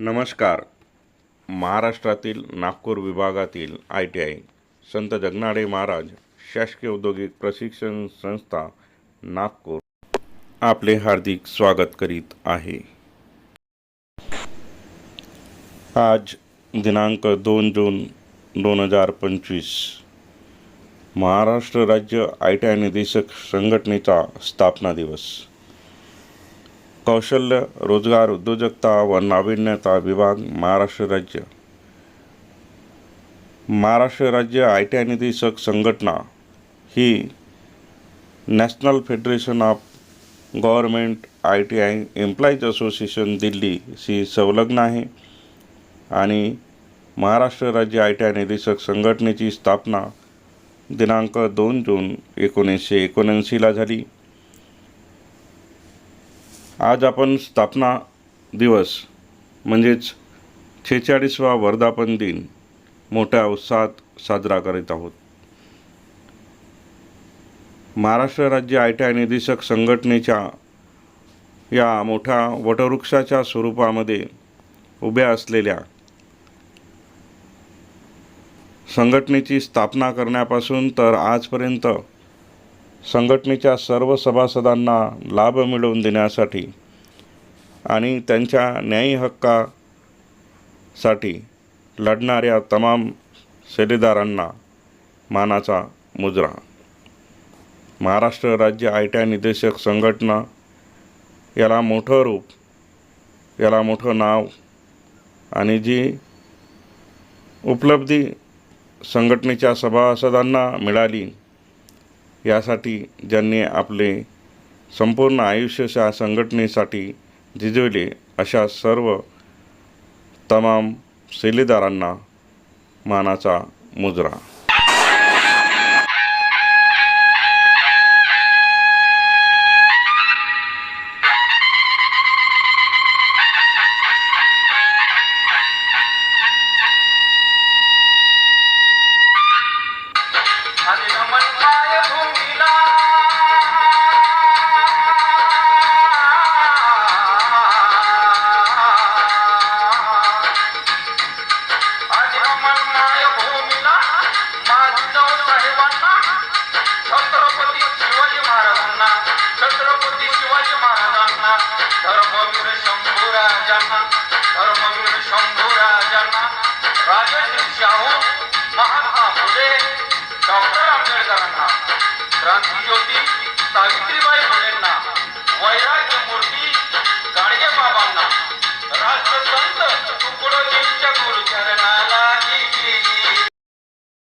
नमस्कार. महाराष्ट्रातील नागपूर विभागातील ITI संत जगनाडे महाराज शासकीय औद्योगिक प्रशिक्षण संस्था नागपूर आपले हार्दिक स्वागत करीत आहे. आज दिनांक 2 जून 2025 महाराष्ट्र राज्य ITI निदेशक संघटनेचा स्थापना दिवस. कौशल्य, रोजगार, उद्योजकता व नाविन्यता विभाग, महाराष्ट्र राज्य ITI निदेशक संघटना ही national federation of government ITI employees association दिल्लीशी संलग्न आहे आणि महाराष्ट्र राज्य ITI निदेशक संघटनेची स्थापना दिनांक 2 जून 1979 झाली. आज आपण स्थापना दिवस म्हणजेच 46वा वर्धापन दिन मोठ्या उत्साहात साजरा करीत आहोत. महाराष्ट्र राज्य ITI निदेशक संघटनेच्या या मोठ्या वटवृक्षाच्या स्वरूपामध्ये उभ्या असलेल्या संघटनेची स्थापना करण्यापासून तर आजपर्यंत संघटनेच्या सर्व सभासदांना लाभ मिळवून देण्यासाठी आणि त्यांच्या न्यायी हक्कासाठी लढणाऱ्या तमाम सेवेदारांना मानाचा मुजरा. महाराष्ट्र राज्य ITI निदेशक संघटना याला मोठं रूप, याला मोठं नाव आणि जी उपलब्धी संघटनेच्या सभासदांना मिळाली यासाठी ज्यांनी आपले संपूर्ण आयुष्य या संघटनेसाठी झिजवले अशा सर्व तमाम सेवेदारांना मानाचा मुजरा. राजश्री शाहू, महात्मा फुले, डॉक्टर आंबेडकरांना, क्रांतिज्योती सावित्रीबाई